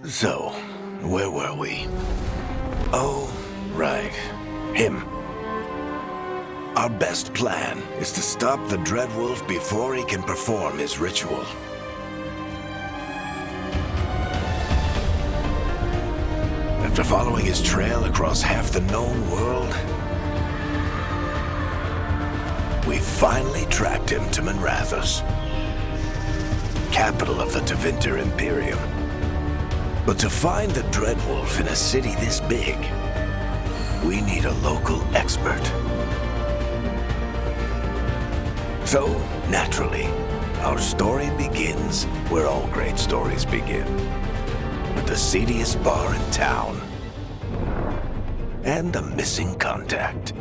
So, where were we? Oh, right. Him. Our best plan is to stop the Dreadwolf before he can perform his ritual. After following his trail across half the known world, we finally tracked him to Minrathous, capital of the Tevinter Imperium. But to find the Dreadwolf in a city this big, we need a local expert. So, naturally, our story begins where all great stories begin. With the seediest bar in town. And a missing contact.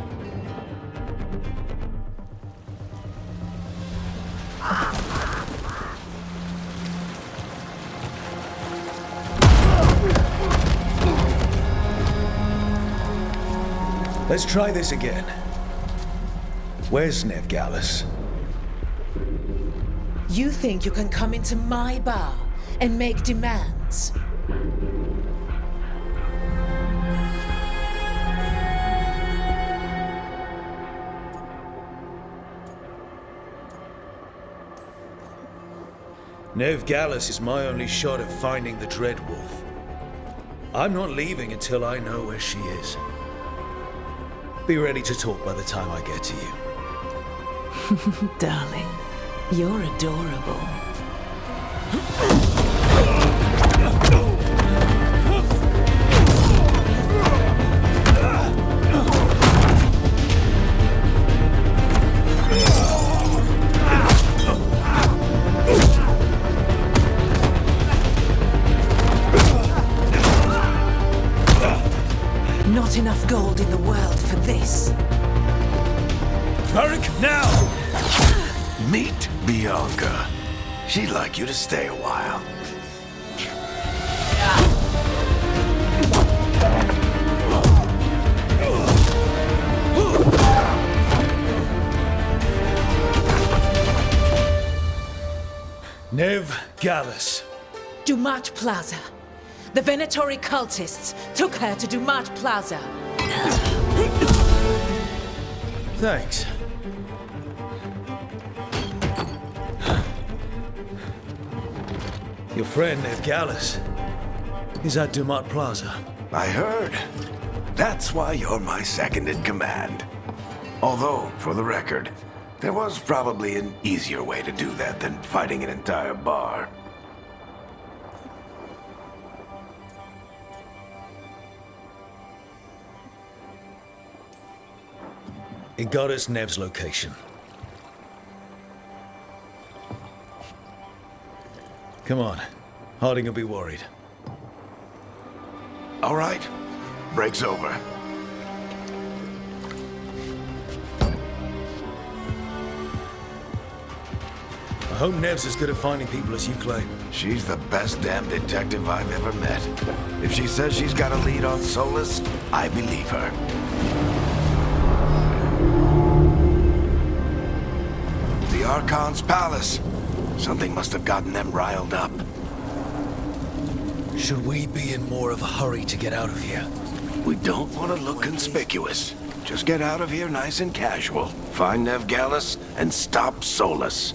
Let's try this again. Where's Nevgalis? You think you can come into my bar and make demands? Nevgalis is my only shot at finding the Dreadwolf. I'm not leaving until I know where she is. Be ready to talk by the time I get to you. Darling, you're adorable. Not enough gold in the world for this. Varric, now! Meet Bianca. She'd like you to stay a while. Nevgalis. Dumat Plaza. The Venatori cultists took her to Dumat Plaza. Thanks. Your friend Nevgalis is at Dumat Plaza. I heard. That's why you're my second in command. Although, for the record, there was probably an easier way to do that than fighting an entire bar. It got us Nev's location. Come on. Harding will be worried. All right. Break's over. I hope Nev's as good at finding people as you claim. She's the best damn detective I've ever met. If she says she's got a lead on Solus, I believe her. The Archon's palace. Something must have gotten them riled up. Should we be in more of a hurry to get out of here? We don't want to look conspicuous. Just get out of here nice and casual. Find Nevgalis and stop Solus.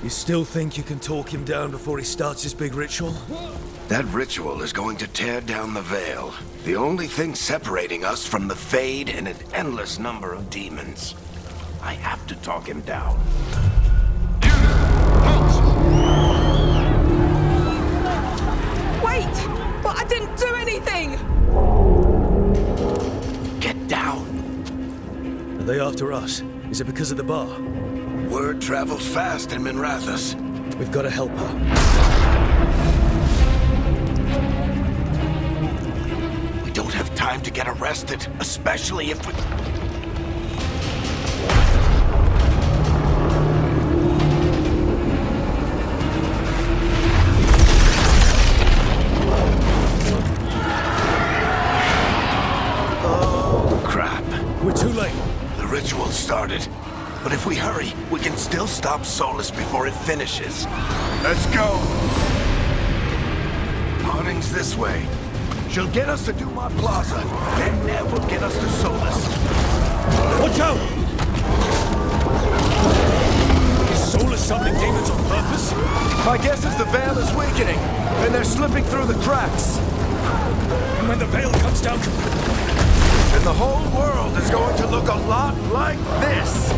You still think you can talk him down before he starts his big ritual? That ritual is going to tear down the veil. The only thing separating us from the Fade and an endless number of demons. I have to talk him down. Wait! But I didn't do anything! Get down. Are they after us? Is it because of the bar? Word travels fast in Minrathous. We've got to help her. We don't have time to get arrested, especially if we... Oh, crap. We're too late. The ritual started. But if we hurry, we can still stop Solus before it finishes. Let's go! Harding's this way. She'll get us to Dumont Plaza, then Nev will get us to Solus. Watch out! Is Solus summoning demons on purpose? My guess is the veil is weakening, and they're slipping through the cracks. And when the veil comes down, And the whole world is going to look a lot like this.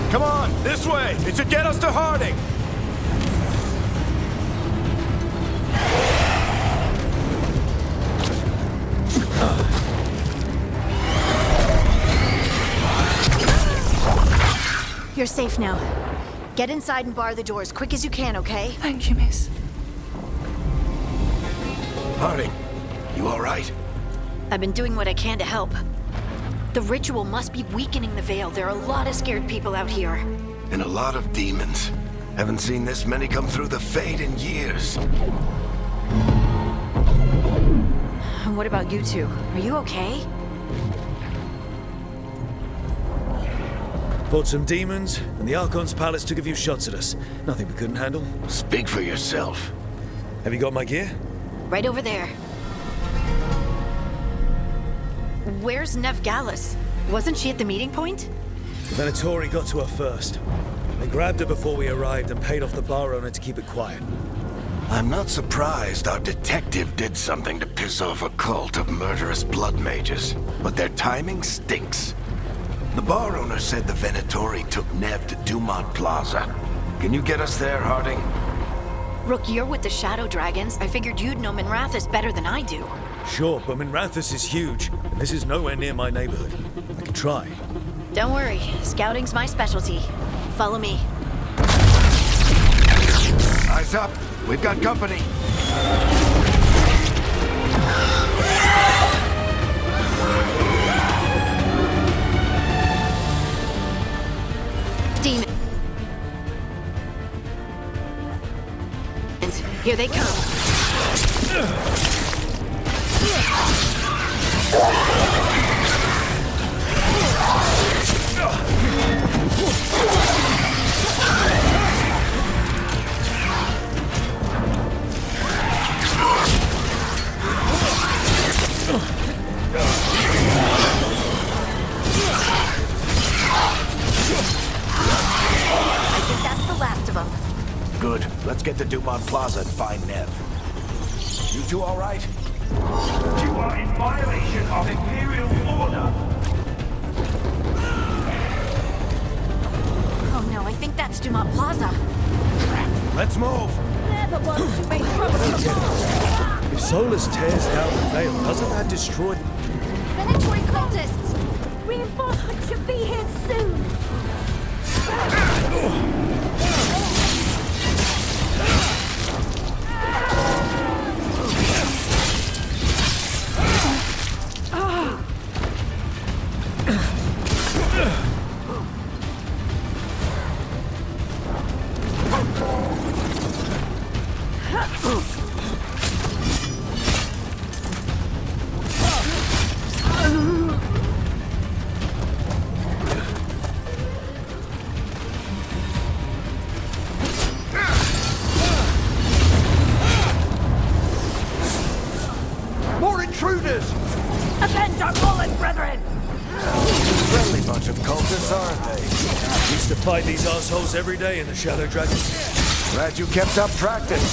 Come on, this way! It should get us to Harding! You're safe now. Get inside and bar the doors quick as you can, okay? Thank you, miss. Harding, you all right? I've been doing what I can to help. The ritual must be weakening the veil. There are a lot of scared people out here. And a lot of demons. Haven't seen this many come through the Fade in years. And what about you two? Are you okay? fought some demons, and the Archon's palace took a few shots at us. Nothing we couldn't handle. Speak for yourself. Have you got my gear? Right over there. Where's Nev Gallus? Wasn't she at the meeting point? The Venatori got to her first. They grabbed her before we arrived and paid off the bar owner to keep it quiet. I'm not surprised our detective did something to piss off a cult of murderous blood mages, but their timing stinks. The bar owner said the Venatori took Nev to Dumont Plaza. Can you get us there, Harding? Rook, you're with the Shadow Dragons. I figured you'd know Minrathous better than I do. Sure, but Minrathous is huge, and this is nowhere near my neighborhood. I can try. Don't worry, scouting's my specialty. Follow me. Eyes up! We've got company! Demons. Here they come. I think that's the last of them. Good. Let's get to Dumont Plaza and find Nev. You two all right? You are in violation of Imperial order. Oh no, I think that's Dumont Plaza. Let's move! They're the ones who made trouble. If Solus tears down the veil, doesn't that destroy... Venatori cultists! Reinforcements should be here soon! More intruders! Avenge our fallen brethren! Friendly bunch of cultists, aren't they? Used to fight these assholes every day in the Shadow Dragons. Glad you kept up practice.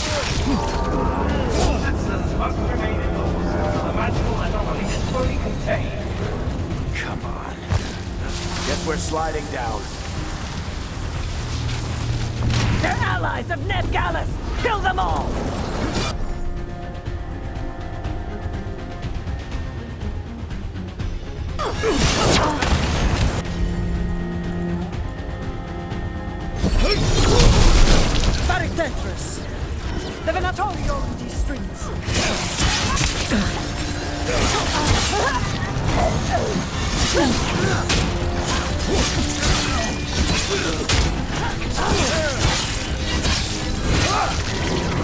Citizens must remain indoors until the magical anomaly is fully contained. Come on. Guess we're sliding down. They're allies of Nev Gallus! Kill them all! Very dangerous. The Venatori own these streets.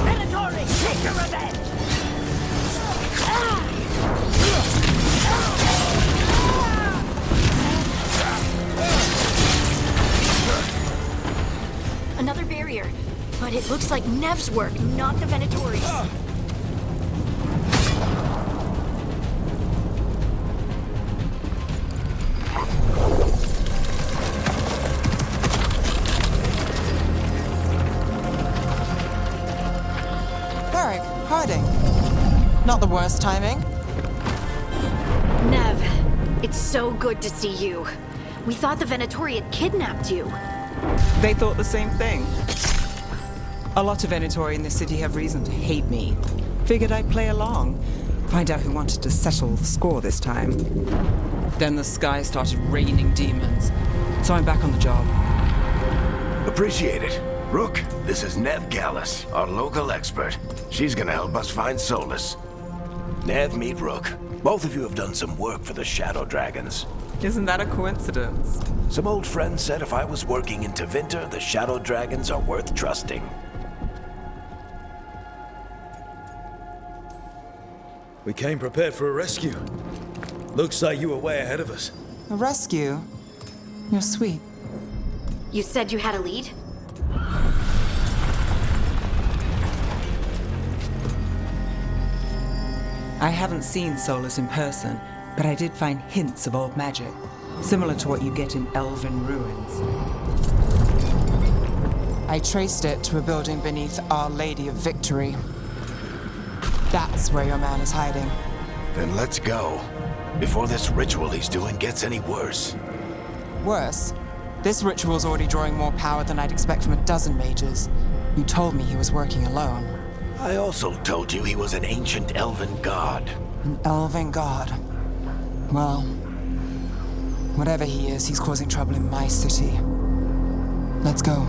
Venatori, take your revenge! Looks like Nev's work, not the Venatori's. Varric, Harding. Not the worst timing. Nev, it's so good to see you. We thought the Venatori had kidnapped you. They thought the same thing. A lot of Venatori in this city have reason to hate me. Figured I'd play along, find out who wanted to settle the score this time. Then the sky started raining demons, so I'm back on the job. Appreciate it. Rook, this is Nev Gallus, our local expert. She's gonna help us find Solus. Nev, meet Rook. Both of you have done some work for the Shadow Dragons. Isn't that a coincidence? Some old friends said if I was working in Tevinter, the Shadow Dragons are worth trusting. We came prepared for a rescue. Looks like you were way ahead of us. A rescue? You're sweet. You said you had a lead? I haven't seen Solus in person, but I did find hints of old magic, similar to what you get in elven ruins. I traced it to a building beneath Our Lady of Victory. That's where your man is hiding. Then let's go. Before this ritual he's doing gets any worse. Worse, this ritual's already drawing more power than I'd expect from a dozen mages. You told me he was working alone. I also told you he was an ancient elven god. An elven god. Well, whatever he is, he's causing trouble in my city. Let's go.